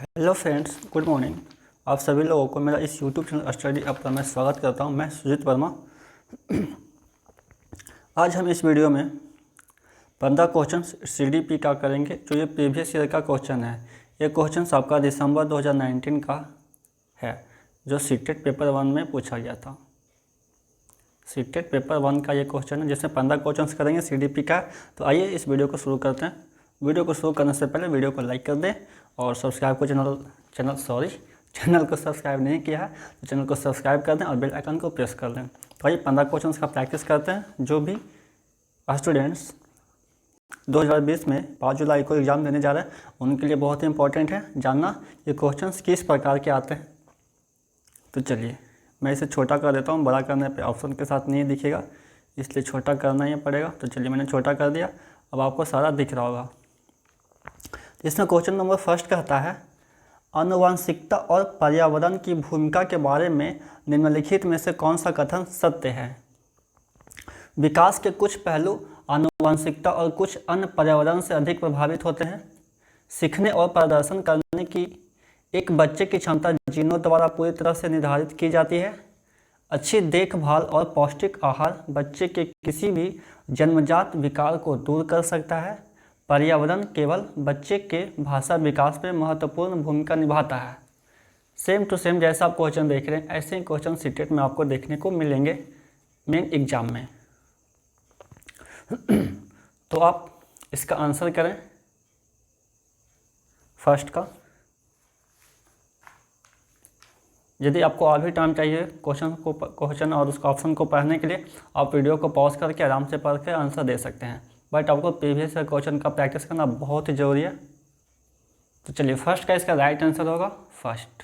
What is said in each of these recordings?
Hello friends, good morning. आप सभी लोगों को मेरा इस यूट्यूब चैनल स्टडी अप पर मैं स्वागत करता हूं। मैं सुजीत वर्मा। आज हम इस वीडियो में 15 क्वेश्चन सीडीपी का करेंगे, जो ये प्रीवियस ईयर का क्वेश्चन है। ये क्वेश्चन आपका दिसंबर 2019 का है, जो सीटेट पेपर 1 में पूछा गया था। सीटेट पेपर 1 का ये क्वेश्चन है, जिसमें 15 क्वेश्चन करेंगे सीडीपी का। तो आइए इस वीडियो को शुरू करते हैं। वीडियो को शुरू करने से पहले वीडियो को लाइक कर दें और सब्सक्राइब को चैनल को सब्सक्राइब नहीं किया है तो चैनल को सब्सक्राइब कर दें और बेल आइकन को प्रेस कर दें। तो आइए 15 क्वेश्चन का प्रैक्टिस करते हैं। जो भी स्टूडेंट्स 2020 में 5 जुलाई को एग्ज़ाम देने जा रहे हैं, उनके लिए बहुत ही इंपॉर्टेंट है जानना ये क्वेश्चंस किस प्रकार के आते हैं। तो चलिए मैं इसे छोटा कर देता हूँ। बड़ा करने पे ऑप्शन के साथ नहीं दिखेगा, इसलिए छोटा करना ही पड़ेगा। तो चलिए मैंने छोटा कर दिया, अब आपको सारा दिख रहा होगा। इसमें क्वेश्चन नंबर फर्स्ट कहता है, आनुवंशिकता और पर्यावरण की भूमिका के बारे में निम्नलिखित में से कौन सा कथन सत्य है। विकास के कुछ पहलू आनुवंशिकता और कुछ अन्य पर्यावरण से अधिक प्रभावित होते हैं। सीखने और प्रदर्शन करने की एक बच्चे की क्षमता जीनों द्वारा पूरी तरह से निर्धारित की जाती है। अच्छी देखभाल और पौष्टिक आहार बच्चे के किसी भी जन्मजात विकार को दूर कर सकता है। पर्यावरण केवल बच्चे के भाषा विकास में महत्वपूर्ण भूमिका निभाता है। सेम टू सेम जैसा आप क्वेश्चन देख रहे हैं, ऐसे ही क्वेश्चन सीटेट में आपको देखने को मिलेंगे मेन एग्जाम में। तो आप इसका आंसर करें फर्स्ट का। यदि आपको और भी टाइम चाहिए क्वेश्चन और उसका ऑप्शन को पढ़ने के लिए, आप वीडियो को पॉज करके आराम से पढ़ के आंसर दे सकते हैं। बट आपको प्रीवियस क्वेश्चन का प्रैक्टिस करना बहुत ही ज़रूरी है। तो चलिए फर्स्ट का इसका राइट आंसर होगा फर्स्ट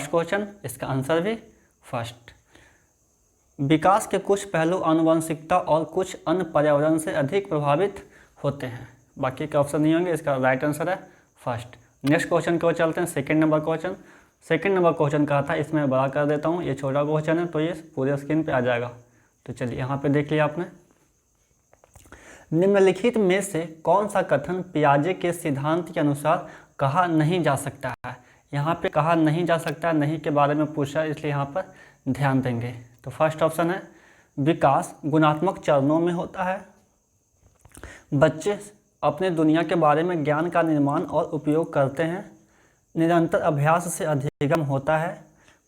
क्वेश्चन, इसका आंसर भी फर्स्ट। विकास के कुछ पहलू आनुवंशिकता और कुछ अन्य पर्यावरण से अधिक प्रभावित होते हैं। बाकी के ऑप्शन नहीं होंगे, इसका राइट आंसर है फर्स्ट। नेक्स्ट क्वेश्चन की ओर चलते हैं। सेकेंड नंबर क्वेश्चन कहा था, इसमें बड़ा कर देता हूँ। ये छोटा क्वेश्चन है तो ये पूरे स्क्रीन पे आ जाएगा। तो चलिए यहाँ पे देख लिया आपने। निम्नलिखित में से कौन सा कथन पियाजे के सिद्धांत के अनुसार कहा नहीं जा सकता है। यहाँ पे कहा नहीं जा सकता है, नहीं के बारे में पूछा, इसलिए यहाँ पर ध्यान देंगे। तो फर्स्ट ऑप्शन है, विकास गुणात्मक चरणों में होता है। बच्चे अपने दुनिया के बारे में ज्ञान का निर्माण और उपयोग करते हैं। निरंतर अभ्यास से अधिगम होता है।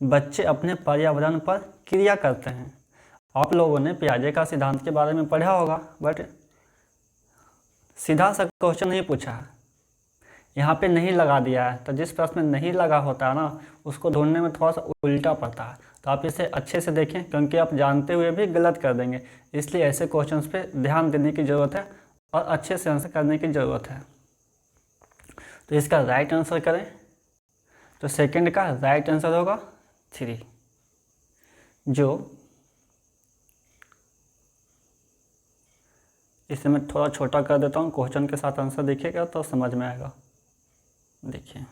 बच्चे अपने पर्यावरण पर क्रिया करते हैं। आप लोगों ने पियाजे का सिद्धांत के बारे में पढ़ा होगा, बट सीधा सा क्वेश्चन नहीं पूछा है, यहाँ पे नहीं लगा दिया है। तो जिस प्रश्न में नहीं लगा होता है ना, उसको ढूंढने में थोड़ा सा उल्टा पड़ता है। तो आप इसे अच्छे से देखें, क्योंकि आप जानते हुए भी गलत कर देंगे। इसलिए ऐसे क्वेश्चंस पे ध्यान देने की ज़रूरत है और अच्छे से आंसर करने की ज़रूरत है। तो इसका राइट आंसर करें तो सेकंड का राइट आंसर होगा 3, जो इसे मैं थोड़ा छोटा कर देता हूँ। क्वेश्चन के साथ आंसर देखिएगा तो समझ में आएगा। देखिए,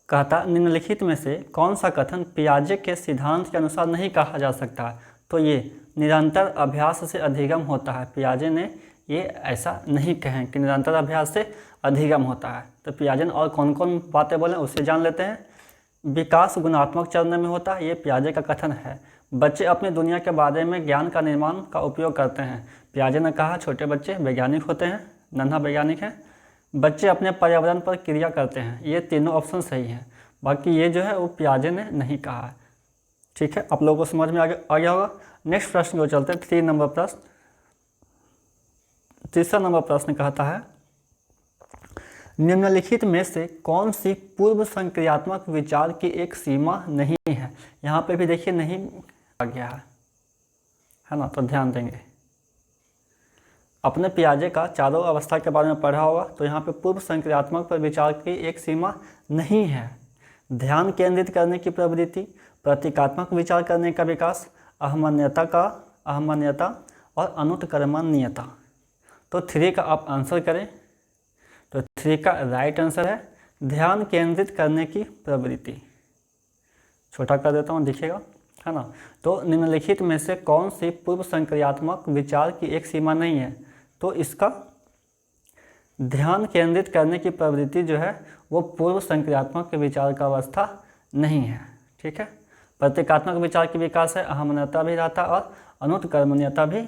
कहता निम्नलिखित में से कौन सा कथन पियाजे के सिद्धांत के अनुसार नहीं कहा जा सकता है। तो ये निरंतर अभ्यास से अधिगम होता है। पियाजे ने ये ऐसा नहीं कहें कि निरंतर अभ्यास से अधिगम होता है। तो पियाजे ने और कौन कौन बातें बोले उससे जान लेते हैं। विकास गुणात्मक चरण में होता है, ये पियाजे का कथन है। बच्चे अपने दुनिया के बारे में ज्ञान का निर्माण का उपयोग करते हैं। पियाजे ने कहा छोटे बच्चे वैज्ञानिक होते हैं, नन्हा वैज्ञानिक है। बच्चे अपने पर्यावरण पर क्रिया करते हैं। ये तीनों ऑप्शन सही हैं। बाकी ये जो है वो पियाजे ने नहीं कहा है। ठीक है, आप लोगों को समझ में आ गया होगा। नेक्स्ट प्रश्न को चलते हैं। 3 नंबर प्रश्न। तीसरा नंबर प्रश्न कहता है, निम्नलिखित में से कौन सी पूर्व संक्रियात्मक विचार की एक सीमा नहीं है। यहाँ पे भी देखिए नहीं आ गया है ना, तो ध्यान देंगे। अपने पियाजे का चारों अवस्था के बारे में पढ़ा होगा, तो यहाँ पे पूर्व संक्रियात्मक पर विचार की एक सीमा नहीं है। ध्यान केंद्रित करने की प्रवृत्ति, प्रतीकात्मक विचार करने का विकास, अहमन्यता और अनुत्क्रमणीयता। तो 3 का आप आंसर करें। तो 3 का राइट आंसर है ध्यान केंद्रित करने की प्रवृत्ति। छोटा कर देता हूँ, दिखेगा है ना। तो निम्नलिखित में से कौन सी पूर्व संक्रियात्मक विचार की एक सीमा नहीं है। तो इसका ध्यान केंद्रित करने की प्रवृत्ति जो है वो पूर्व संक्रियात्मक विचार का अवस्था नहीं है। ठीक है, प्रतीकात्मक विचार की विकास है, अहमन्यता भी रहता है और अनुत्कर्मण्यता भी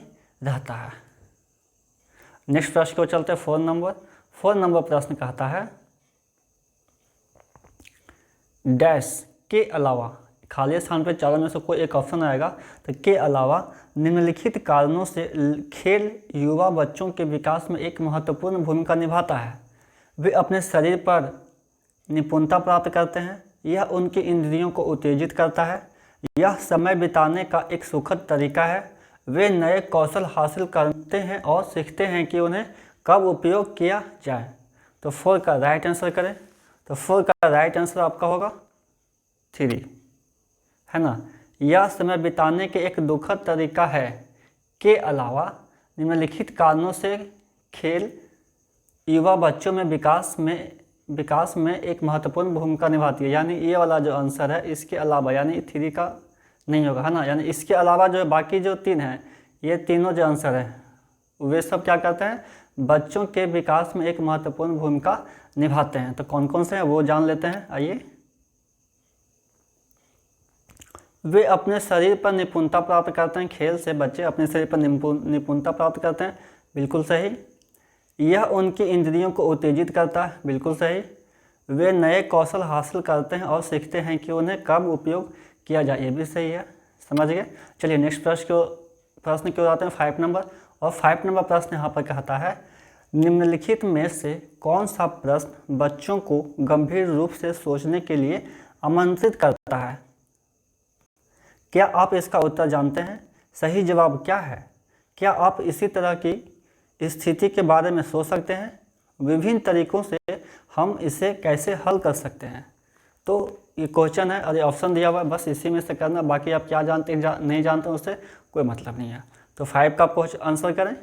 रहता है। नेक्स्ट प्रश्न को चलते हैं 4 नंबर प्रश्न कहता है डैश के अलावा, खाली स्थान पर चारों में से कोई एक ऑप्शन आएगा, तो के अलावा निम्नलिखित कारणों से खेल युवा बच्चों के विकास में एक महत्वपूर्ण भूमिका निभाता है। वे अपने शरीर पर निपुणता प्राप्त करते हैं, यह उनकी इंद्रियों को उत्तेजित करता है, यह समय बिताने का एक सुखद तरीका है, वे नए कौशल हासिल करते हैं और सीखते हैं कि उन्हें कब उपयोग किया जाए। तो 4 का राइट आंसर करें, तो 4 का राइट आंसर आपका होगा 3, है ना। यह समय बिताने के एक दुखद तरीका है के अलावा निम्नलिखित कारणों से खेल युवा बच्चों में विकास में एक महत्वपूर्ण भूमिका निभाती है। यानी ये वाला जो आंसर है इसके अलावा, यानी 3 का नहीं होगा, है ना। यानी इसके अलावा जो बाकी जो 3 हैं, ये तीनों जो आंसर हैं वे सब क्या करते हैं, बच्चों के विकास में एक महत्वपूर्ण भूमिका निभाते हैं। तो कौन कौन से हैं वो जान लेते हैं, आइए। वे अपने शरीर पर निपुणता प्राप्त करते हैं, खेल से बच्चे अपने शरीर पर निपुणता प्राप्त करते हैं, बिल्कुल सही। यह उनकी इंद्रियों को उत्तेजित करता है, बिल्कुल सही। वे नए कौशल हासिल करते हैं और सीखते हैं कि उन्हें कब उपयोग किया जाए, ये भी सही है, समझ गए। चलिए नेक्स्ट प्रश्न की ओर आते हैं 5 नंबर। और 5 नंबर प्रश्न यहाँ पर कहता है निम्नलिखित में से कौन सा प्रश्न बच्चों को गंभीर रूप से सोचने के लिए आमंत्रित करता है। क्या आप इसका उत्तर जानते हैं? सही जवाब क्या है? क्या आप इसी तरह की स्थिति के बारे में सोच सकते हैं? विभिन्न तरीकों से हम इसे कैसे हल कर सकते हैं? तो ये क्वेश्चन है और ये ऑप्शन दिया हुआ है, बस इसी में से करना, बाकी आप क्या जानते हैं नहीं जानते हैं उससे कोई मतलब नहीं है। तो 5 का आंसर करें।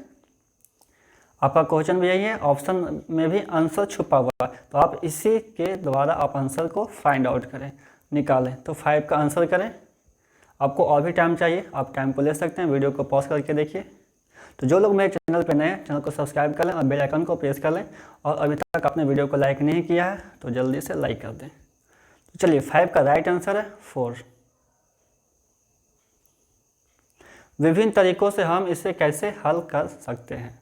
आपका क्वेश्चन भी यही है, ऑप्शन में भी आंसर छुपा हुआ है, तो आप इसी के द्वारा आप आंसर को फाइंड आउट करें, निकालें। तो 5 का आंसर करें। आपको और भी टाइम चाहिए, आप टाइम को ले सकते हैं, वीडियो को पॉज करके देखिए। तो जो लोग मेरे चैनल पर नए हैं, चैनल को सब्सक्राइब कर लें और बेल आइकन को प्रेस कर लें, और अभी तक आपने वीडियो को लाइक नहीं किया है तो जल्दी से लाइक कर दें। तो चलिए 5 का राइट आंसर है 4। विभिन्न तरीकों से हम इसे कैसे हल कर सकते हैं।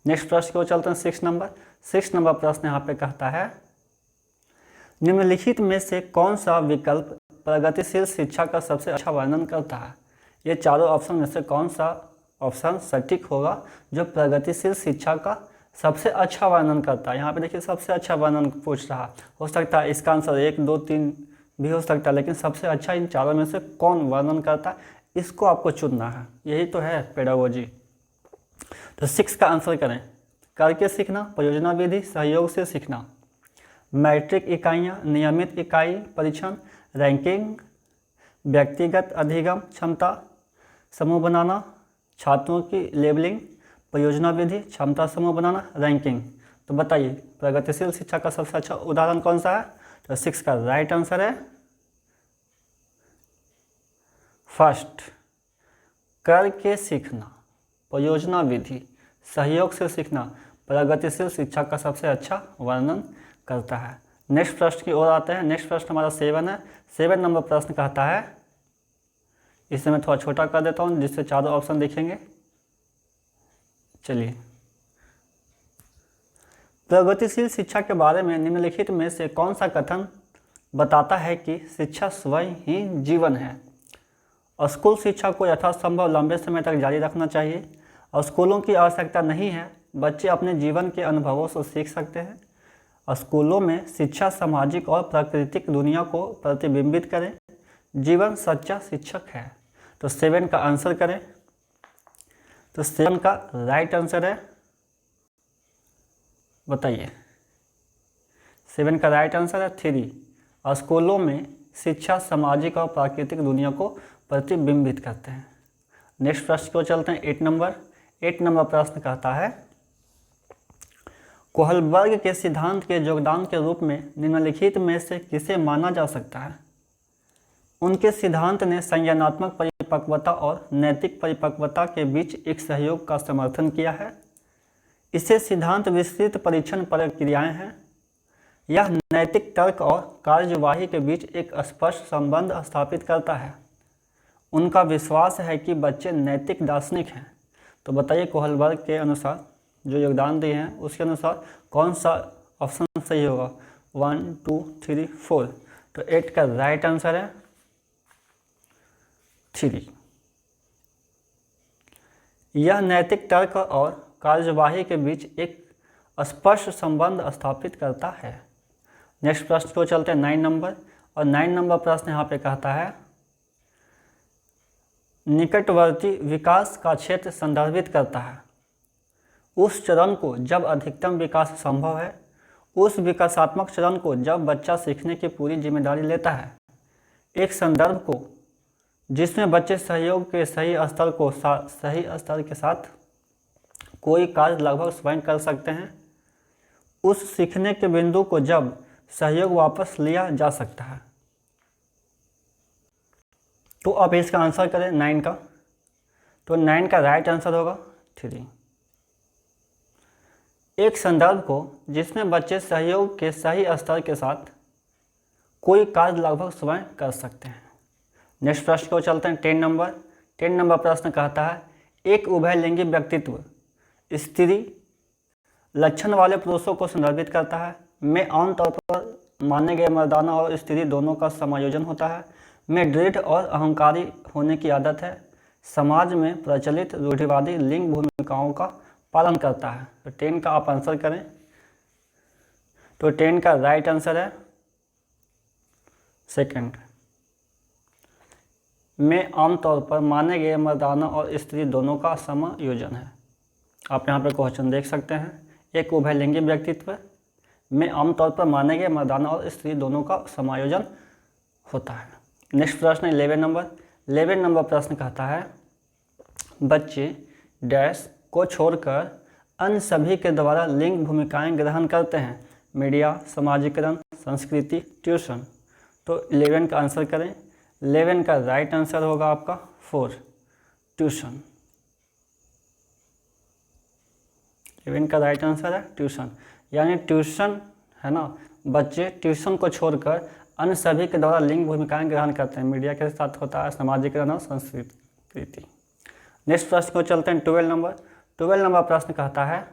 नेक्स्ट प्रश्न को चलते हैं 6 नंबर। 6 नंबर प्रश्न यहाँ पे कहता है निम्नलिखित में से कौन सा विकल्प प्रगतिशील शिक्षा का सबसे अच्छा वर्णन करता है। ये चारों ऑप्शन में से कौन सा ऑप्शन सटीक होगा जो प्रगतिशील शिक्षा का सबसे अच्छा वर्णन करता है। यहाँ पे देखिए सबसे अच्छा वर्णन पूछ रहा, हो सकता है इसका आंसर 1, 2, 3 भी हो सकता है, लेकिन सबसे अच्छा इन चारों में से कौन वर्णन करता है इसको आपको चुनना है, यही तो है पेडागोजी। तो 6 का आंसर करें। करके सीखना, परियोजना विधि, सहयोग से सीखना, मैट्रिक इकाइयाँ, नियमित इकाई परीक्षण, रैंकिंग, व्यक्तिगत अधिगम क्षमता, समूह बनाना, छात्रों की लेबलिंग, परियोजना विधि, क्षमता समूह बनाना, रैंकिंग। तो बताइए प्रगतिशील शिक्षा का सबसे अच्छा उदाहरण कौन सा है। तो 6 का राइट आंसर है फर्स्ट, करके सीखना, परियोजना विधि, सहयोग से सीखना प्रगतिशील शिक्षा का सबसे अच्छा वर्णन करता है। नेक्स्ट प्रश्न की ओर आते हैं। नेक्स्ट प्रश्न हमारा 7 है। 7 नंबर प्रश्न कहता है, इसे मैं थोड़ा छोटा कर देता हूँ जिससे चारों ऑप्शन दिखेंगे। चलिए, प्रगतिशील शिक्षा के बारे में निम्नलिखित में से कौन सा कथन बताता है कि शिक्षा स्वयं ही जीवन है। स्कूल शिक्षा को यथासंभव लंबे समय तक जारी रखना चाहिए। स्कूलों की आवश्यकता नहीं है, बच्चे अपने जीवन के अनुभवों से सीख सकते हैं। स्कूलों में शिक्षा सामाजिक और प्राकृतिक दुनिया को प्रतिबिंबित करें। जीवन सच्चा शिक्षक है। तो 7 का आंसर करें। तो 7 का राइट आंसर है, बताइए। 7 का राइट आंसर है 3। स्कूलों में शिक्षा सामाजिक और प्राकृतिक दुनिया को प्रतिबिंबित करते हैं। नेक्स्ट प्रश्न को चलते हैं 8 नंबर। 8 नंबर प्रश्न कहता है कोहलबर्ग के सिद्धांत के योगदान के रूप में निम्नलिखित में से किसे माना जा सकता है। उनके सिद्धांत ने संज्ञानात्मक परिपक्वता और नैतिक परिपक्वता के बीच एक सहयोग का समर्थन किया है। इसे सिद्धांत विस्तृत परीक्षण प्रक्रियाएं हैं। यह नैतिक तर्क और कार्यवाही के बीच एक स्पष्ट संबंध स्थापित करता है। उनका विश्वास है कि बच्चे नैतिक दार्शनिक हैं। तो बताइए कोहलबर्ग के अनुसार जो योगदान दिए हैं उसके अनुसार कौन सा ऑप्शन सही होगा? 1 2 3 4। तो 8 का राइट आंसर है 3। यह नैतिक तर्क और कार्यवाही के बीच एक स्पष्ट संबंध स्थापित करता है। नेक्स्ट प्रश्न को चलते हैं 9 नंबर। और 9 नंबर प्रश्न यहाँ पे कहता है निकटवर्ती विकास का क्षेत्र संदर्भित करता है उस चरण को जब अधिकतम विकास संभव है, उस विकासात्मक चरण को जब बच्चा सीखने की पूरी जिम्मेदारी लेता है, एक संदर्भ को जिसमें बच्चे सहयोग के सही स्तर के साथ कोई कार्य लगभग स्वयं कर सकते हैं, उस सीखने के बिंदु को जब सहयोग वापस लिया जा सकता है। तो अब इसका आंसर करें 9 का। तो 9 का राइट आंसर होगा 3। एक संदर्भ को जिसमें बच्चे सहयोग के सही स्तर के साथ कोई कार्य लगभग स्वयं कर सकते हैं। नेक्स्ट प्रश्न को चलते हैं 10 नंबर। 10 नंबर प्रश्न कहता है एक उभयलिंगी व्यक्तित्व स्त्री लक्षण वाले पुरुषों को संदर्भित करता है। में आमतौर पर माने गए मर्दाना और स्त्री दोनों का समायोजन होता है। में दृढ़ और अहंकारी होने की आदत है। समाज में प्रचलित रूढ़िवादी लिंग भूमिकाओं का पालन करता है। तो 10 का आप आंसर करें। तो 10 का राइट आंसर है 2। में आमतौर पर माने गए मर्दाना और स्त्री दोनों का समायोजन है। आप यहाँ पे क्वेश्चन देख सकते हैं। एक उभयलिंगी व्यक्तित्व में आमतौर पर माने गए मर्दाना और स्त्री दोनों का समायोजन होता है। नेक्स्ट प्रश्न 11 नंबर। 11 नंबर प्रश्न कहता है बच्चे डैश को छोड़कर अन्य सभी के द्वारा लिंग भूमिकाएं ग्रहण करते हैं। मीडिया, समाजीकरण, संस्कृति, ट्यूशन। तो 11 का आंसर करें। 11 का राइट आंसर होगा आपका 4 ट्यूशन। 11 का राइट आंसर है ट्यूशन। यानी ट्यूशन है ना, बच्चे ट्यूशन को छोड़कर अन्य सभी के द्वारा लिंग भूमिकाएं ग्रहण करते हैं। मीडिया के साथ होता है समाजीकरण और संस्कृति। नेक्स्ट प्रश्न को चलते हैं 12 नंबर। 12 नंबर प्रश्न कहता है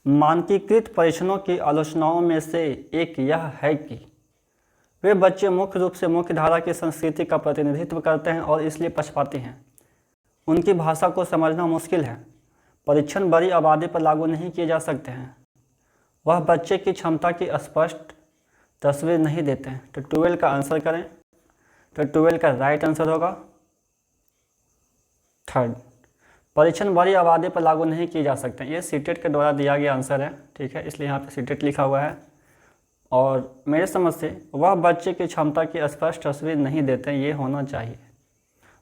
मानकीकृत परीक्षणों की आलोचनाओं में से एक यह है कि वे बच्चे मुख्य रूप से मुख्य धारा की संस्कृति का प्रतिनिधित्व करते हैं और इसलिए पक्षपाती हैं। उनकी भाषा को समझना मुश्किल है। परीक्षण बड़ी आबादी पर लागू नहीं किए जा सकते हैं। वह बच्चे की क्षमता की स्पष्ट तस्वीर नहीं देते हैं। तो 12 का आंसर करें। तो 12 का राइट आंसर होगा 3। परीक्षण बड़ी आबादी पर लागू नहीं किए जा सकते हैं। ये सीटेट के द्वारा दिया गया आंसर है, ठीक है, इसलिए यहाँ पे सीटेट लिखा हुआ है। और मेरे समझ से वह बच्चे की क्षमता की स्पष्ट तस्वीर नहीं देते हैं, ये होना चाहिए।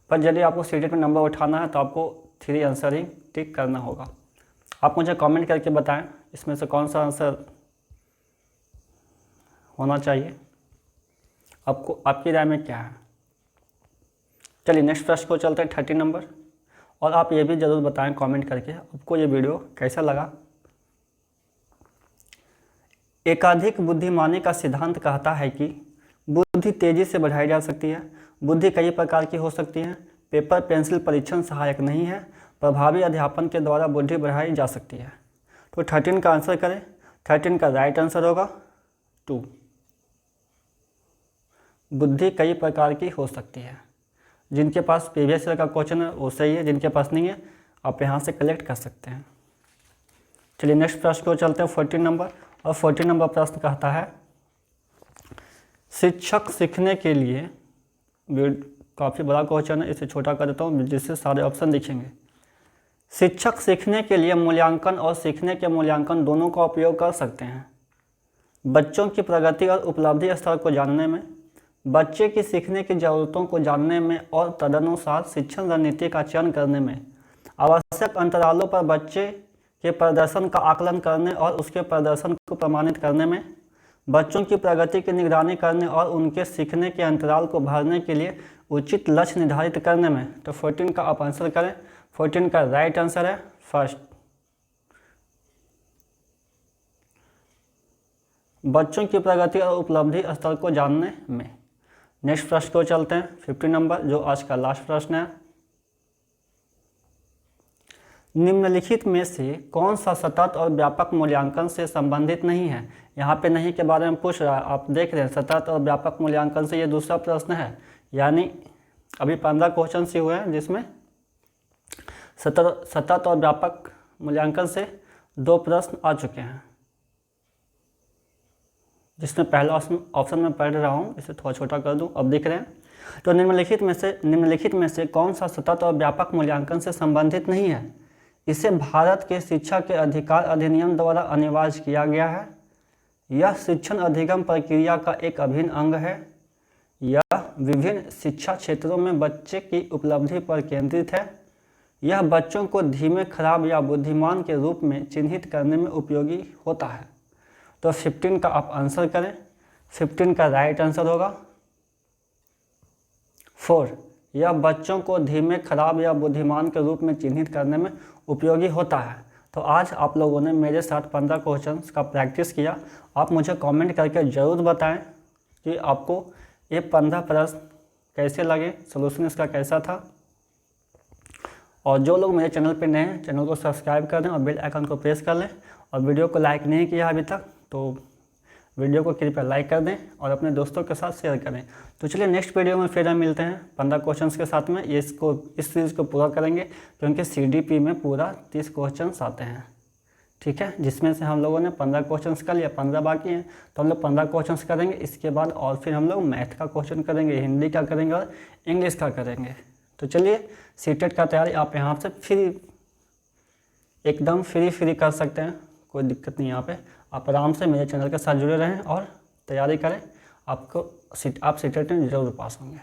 पर यदि आपको सीटेट में नंबर उठाना है तो आपको 3 आंसर ही टिक करना होगा। आप मुझे कमेंट करके बताएं इसमें से कौन सा आंसर होना चाहिए, आपको आपकी राय में क्या है। चलिए नेक्स्ट प्रश्न को चलते हैं 30 नंबर। और आप ये भी ज़रूर बताएं कमेंट करके आपको ये वीडियो कैसा लगा। एकाधिक बुद्धिमानी का सिद्धांत कहता है कि बुद्धि तेजी से बढ़ाई जा सकती है। बुद्धि कई प्रकार की हो सकती है। पेपर पेंसिल परीक्षण सहायक नहीं है। प्रभावी अध्यापन के द्वारा बुद्धि बढ़ाई जा सकती है। तो 13 का आंसर करें। 13 का राइट आंसर होगा 2। बुद्धि कई प्रकार की हो सकती है। जिनके पास प्रीवियस ईयर का क्वेश्चन है वो सही है, जिनके पास नहीं है आप यहाँ से कलेक्ट कर सकते हैं। चलिए नेक्स्ट प्रश्न को चलते हैं 14 नंबर। और 14 नंबर प्रश्न कहता है शिक्षक सीखने के लिए, काफ़ी बड़ा क्वेश्चन है, इसे छोटा कर देता हूँ जिससे सारे ऑप्शन दिखेंगे। शिक्षक सीखने के लिए मूल्यांकन और सीखने के मूल्यांकन दोनों का उपयोग कर सकते हैं। बच्चों की प्रगति और उपलब्धि स्तर को जानने में, बच्चे की सीखने की ज़रूरतों को जानने में और तदनुसार शिक्षण रणनीति का चयन करने में, आवश्यक अंतरालों पर बच्चे के प्रदर्शन का आकलन करने और उसके प्रदर्शन को प्रमाणित करने में, बच्चों की प्रगति की निगरानी करने और उनके सीखने के अंतराल को भरने के लिए उचित लक्ष्य निर्धारित करने में। तो 14 का आप आंसर करें। 14 का राइट आंसर है 1। बच्चों की प्रगति और उपलब्धि स्तर को जानने में। नेक्स्ट प्रश्न को चलते हैं 50 नंबर, जो आज का लास्ट प्रश्न है। निम्नलिखित में से कौन सा सतत और व्यापक मूल्यांकन से संबंधित नहीं है। यहाँ पे नहीं के बारे में पूछ रहा है, आप देख रहे हैं सतत और व्यापक मूल्यांकन से ये दूसरा प्रश्न है। यानी अभी 15 क्वेश्चन ही हुए हैं जिसमें सतत और व्यापक मूल्यांकन से 2 प्रश्न आ चुके हैं, जिसमें पहला ऑप्शन में पढ़ रहा हूँ, इसे थोड़ा छोटा कर दूँ, अब दिख रहे हैं। तो निम्नलिखित में से कौन सा सतत और व्यापक मूल्यांकन से संबंधित नहीं है। इसे भारत के शिक्षा के अधिकार अधिनियम द्वारा अनिवार्य किया गया है। यह शिक्षण अधिगम प्रक्रिया का एक अभिन्न अंग है। यह विभिन्न शिक्षा क्षेत्रों में बच्चे की उपलब्धि पर केंद्रित है। यह बच्चों को धीमे, खराब या बुद्धिमान के रूप में चिन्हित करने में उपयोगी होता है। तो 15 का आप आंसर करें। 15 का राइट आंसर होगा 4। यह बच्चों को धीमे, खराब या बुद्धिमान के रूप में चिन्हित करने में उपयोगी होता है। तो आज आप लोगों ने मेरे साथ 15 क्वेश्चंस का प्रैक्टिस किया। आप मुझे कमेंट करके ज़रूर बताएं कि आपको ये 15 प्रश्न कैसे लगे, सॉल्यूशन इसका कैसा था। और जो लोग मेरे चैनल पे नए हैं, चैनल को सब्सक्राइब कर दें और बेल आइकन को प्रेस कर लें। और वीडियो को लाइक नहीं किया अभी तक तो वीडियो को कृपया लाइक कर दें और अपने दोस्तों के साथ शेयर करें। तो चलिए नेक्स्ट वीडियो में फिर हम मिलते हैं 15 क्वेश्चंस के साथ में। इस सीरीज़ को पूरा करेंगे क्योंकि CDP में पूरा 30 क्वेश्चंस आते हैं, ठीक है, जिसमें से हम लोगों ने 15 क्वेश्चंस कर लिया, 15 बाकी हैं। तो हम लोग 15 क्वेश्चंस करेंगे। इसके बाद और फिर हम लोग मैथ का क्वेश्चन करेंगे, हिंदी का करेंगे और इंग्लिश का करेंगे। तो चलिए सीटेट का तैयारी आप यहाँ से एकदम फ्री कर सकते हैं, कोई दिक्कत नहीं। यहाँ पे आप आराम से मेरे चैनल के साथ जुड़े रहें और तैयारी करें। आप सीटेट में ज़रूर पास होंगे।